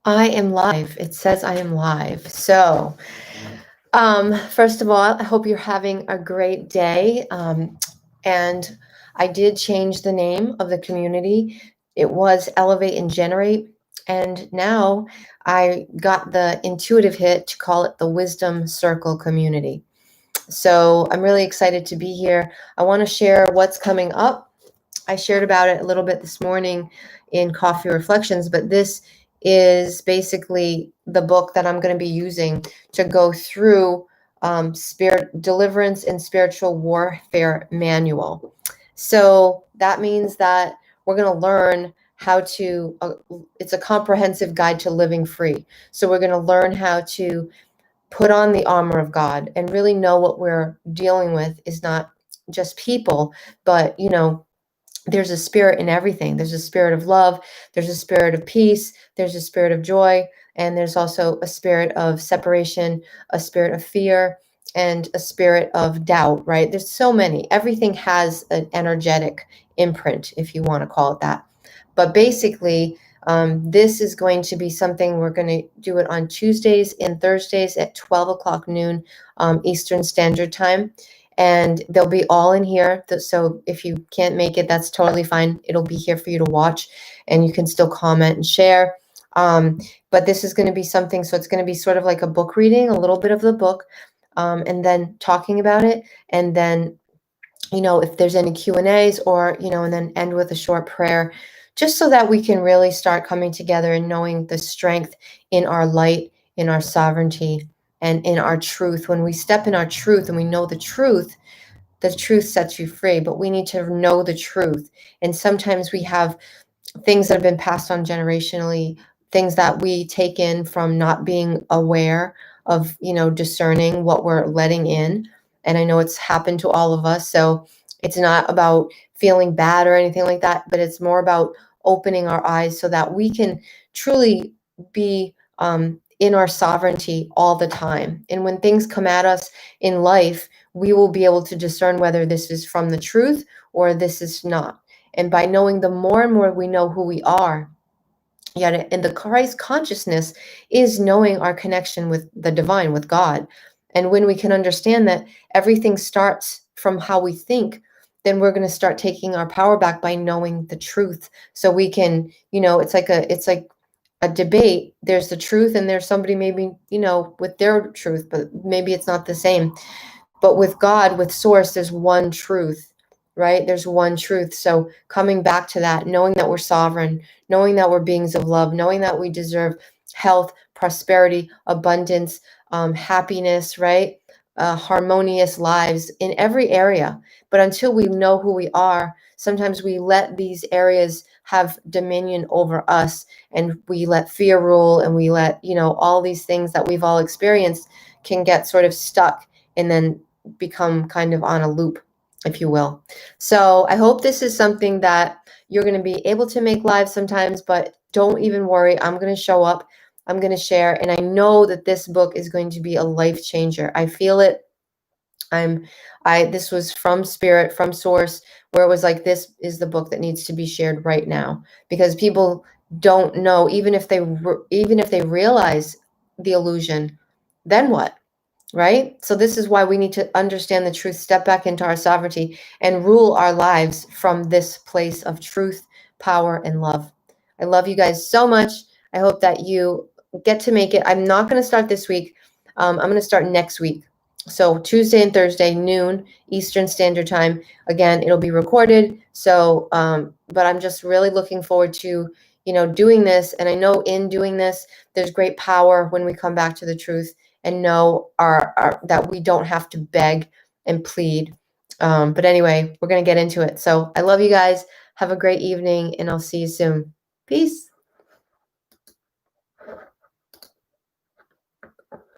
I am live. It says I am live. So, first of all, I hope you're having a great day. And I did change the name of the community. It was Elevate and Generate. And now I got the intuitive hit to call it the Wisdom Circle Community. So I'm really excited to be here. I want to share what's coming up. I shared about it a little bit this morning in Coffee Reflections, but this is basically the book that I'm going to be using to go through Spirit Deliverance and Spiritual Warfare Manual. So that means that we're going to learn how to, it's a comprehensive guide to living free. So we're going to learn how to put on the armor of God and really know what we're dealing with is not just people, but, there's a spirit in everything. There's a spirit of love, there's a spirit of peace, there's a spirit of joy, and there's also a spirit of separation, a spirit of fear, and a spirit of doubt, right? There's so many. Everything has an energetic imprint, if you want to call it that. But basically, this is going to be something we're going to do it on Tuesdays and Thursdays at 12 o'clock noon Eastern Standard Time. And they'll be all in here. So if you can't make it, that's totally fine. It'll be here for you to watch, and you can still comment and share. But this is going to be something, so it's going to be sort of like a book reading, a little bit of the book, and then talking about it. And then, if there's any Q&As or, and then end with a short prayer, just so that we can really start coming together and knowing the strength in our light, in our sovereignty, and in our truth. When we step in our truth and we know the truth sets you free, but we need to know the truth. And sometimes we have things that have been passed on generationally, things that we take in from not being aware of, discerning what we're letting in. And I know it's happened to all of us. So it's not about feeling bad or anything like that, but it's more about opening our eyes so that we can truly be in our sovereignty all the time. And when things come at us in life, we will be able to discern whether this is from the truth or this is not. And by knowing, the more and more we know who we are, yet in the Christ consciousness is knowing our connection with the divine, with God. And when we can understand that everything starts from how we think, then we're going to start taking our power back by knowing the truth. So we can, it's like a debate. There's the truth, and there's somebody maybe, with their truth, but maybe it's not the same. But with God, with Source, there's one truth, right? There's one truth. So coming back to that, knowing that we're sovereign, knowing that we're beings of love, knowing that we deserve health, prosperity, abundance, happiness, right? Harmonious lives in every area. But until we know who we are, sometimes we let these areas have dominion over us, and we let fear rule, and we let, all these things that we've all experienced can get sort of stuck and then become kind of on a loop, if you will. So I hope this is something that you're going to be able to make live sometimes, but don't even worry. I'm going to show up. I'm going to share. And I know that this book is going to be a life changer. I feel it. This was from Spirit, from Source, where it was like, this is the book that needs to be shared right now, because people don't know, even if they realize the illusion, then what? Right? So this is why we need to understand the truth, step back into our sovereignty, and rule our lives from this place of truth, power, and love. I love you guys so much. I hope that you get to make it. I'm not going to start this week. I'm going to start next week. So Tuesday and Thursday, noon Eastern Standard Time. Again, it'll be recorded. So, but I'm just really looking forward to, doing this. And I know in doing this, there's great power when we come back to the truth and know that we don't have to beg and plead. But anyway, we're going to get into it. So I love you guys. Have a great evening, and I'll see you soon. Peace.